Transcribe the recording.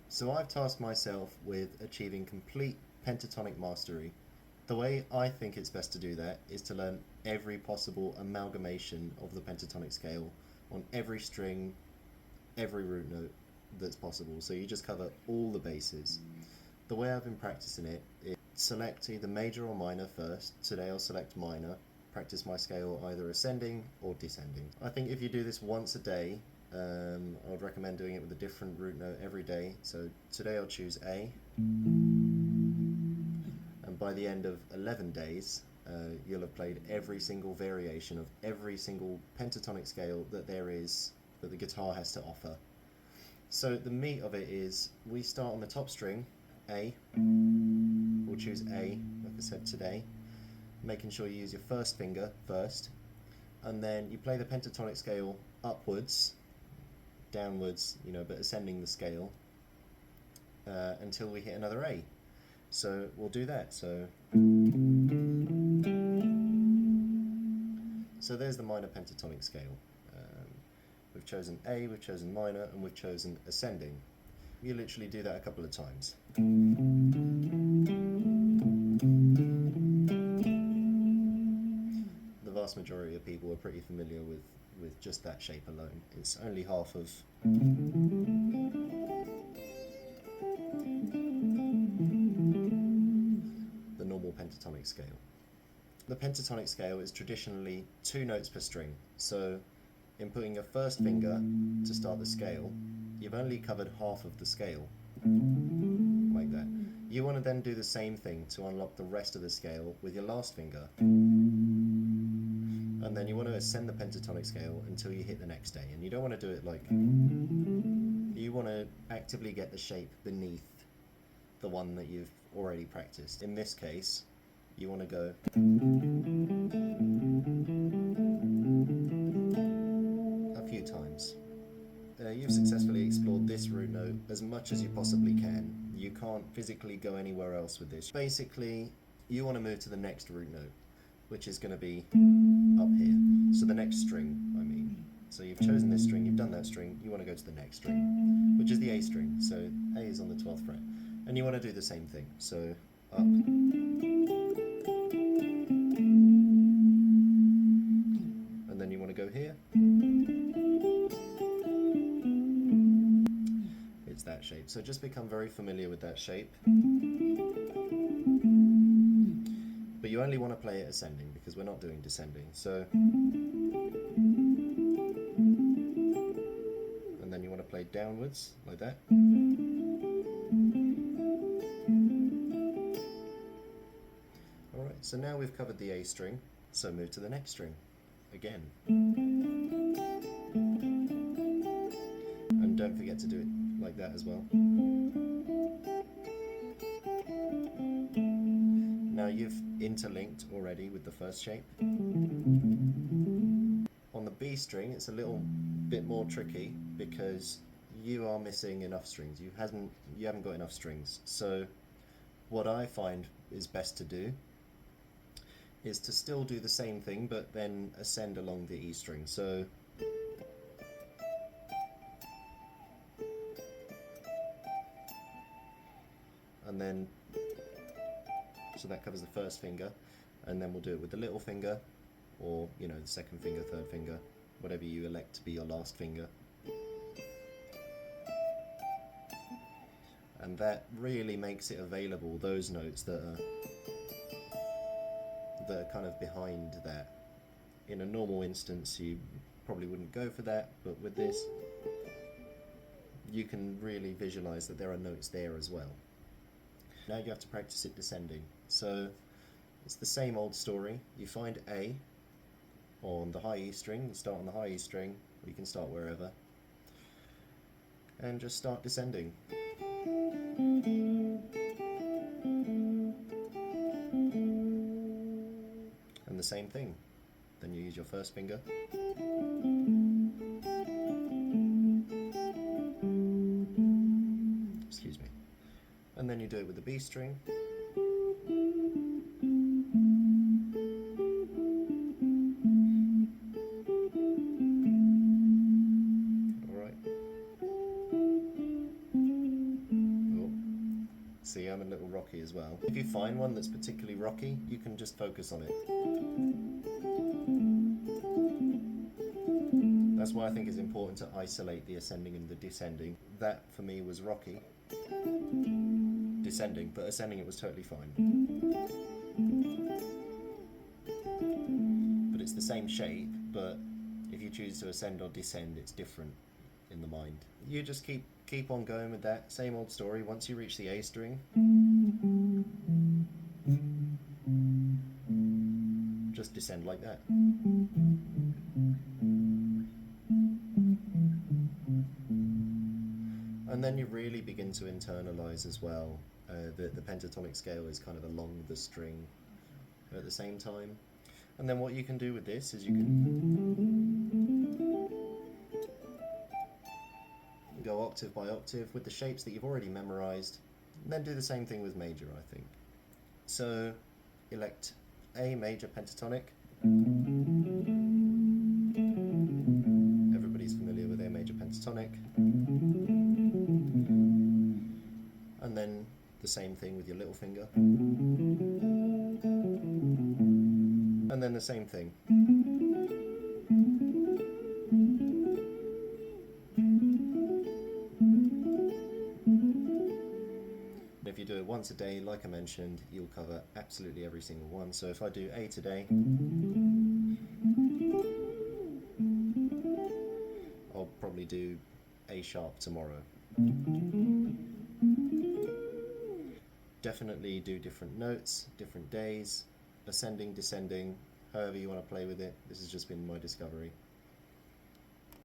So I've tasked myself with achieving complete pentatonic mastery. The way I think it's best to do that is to learn every possible amalgamation of the pentatonic scale on every string, every root note that's possible. So you just cover all the bases. The way I've been practicing it is select either major or minor first. Today I'll select minor, practice my scale either ascending or descending. I think if you do this once a day, I would recommend doing it with a different root note every day. So today I'll choose A, and by the end of 11 days you'll have played every single variation of every single pentatonic scale that there is, that the guitar has to offer. So the meat of it is, we start on the top string, A. We'll choose A, like I said, today, making sure you use your first finger first, and then you play the pentatonic scale upwards, downwards, but ascending the scale until we hit another A. So we'll do that. So there's the minor pentatonic scale. We've chosen A, we've chosen minor, and we've chosen ascending. You literally do that a couple of times. The vast majority of people are pretty familiar with just that shape alone. It's only half of the normal pentatonic scale. The pentatonic scale is traditionally 2 notes per string, so in putting your first finger to start the scale, you've only covered half of the scale, like that. You want to then do the same thing to unlock the rest of the scale with your last finger, and then you want to ascend the pentatonic scale until you hit the next A, and you don't want to do it like, you want to actively get the shape beneath the one that you've already practiced. In this case, you want to go a few times. You've successfully explored this root note as much as you possibly can. You can't physically go anywhere else with this. Basically, you want to move to the next root note, which is going to be up here. So the next string, I mean. So you've chosen this string, you've done that string, you want to go to the next string, which is the A string. So A is on the 12th fret. And you want to do the same thing. So up. And then you want to go here. It's that shape. So just become very familiar with that shape. But you only want to play it ascending because we're not doing descending. So, and then you want to play downwards like that. Alright, so now we've covered the A string, so move to the next string again. And don't forget to do it like that as well. Now you've interlinked already with the first shape. On the B string it's a little bit more tricky because you are missing enough strings. You haven't got enough strings. So what I find is best to do is to still do the same thing but then ascend along the E string. So and then, so that covers the first finger, and then we'll do it with the little finger, or the second finger, third finger, whatever you elect to be your last finger. And that really makes it available, those notes that are kind of behind that. In a normal instance you probably wouldn't go for that, but with this you can really visualize that there are notes there as well. Now you have to practice it descending. So it's the same old story. You find A on the high E string, you start on the high E string, or you can start wherever, and just start descending. And the same thing. Then you use your first finger. Excuse me. And then you do it with the B string. Alright. See, I'm a little rocky as well. If you find one that's particularly rocky, you can just focus on it. That's why I think it's important to isolate the ascending and the descending. That, for me, was rocky. Descending, but ascending it was totally fine. But it's the same shape, but if you choose to ascend or descend, it's different in the mind. You just keep on going with that same old story. Once you reach the A string, just descend like that. And then you really begin to internalize as well that the pentatonic scale is kind of along the string at the same time. And then what you can do with this is you can go octave by octave with the shapes that you've already memorized, and then do the same thing with major, I think. So elect A major pentatonic. Everybody's familiar with A major pentatonic. And then the same thing with your little finger. And then the same thing. If you do it once a day, like I mentioned, you'll cover absolutely every single one. So if I do A today, I'll probably do A sharp tomorrow. Definitely do different notes, different days, ascending, descending, however you want to play with it. This has just been my discovery.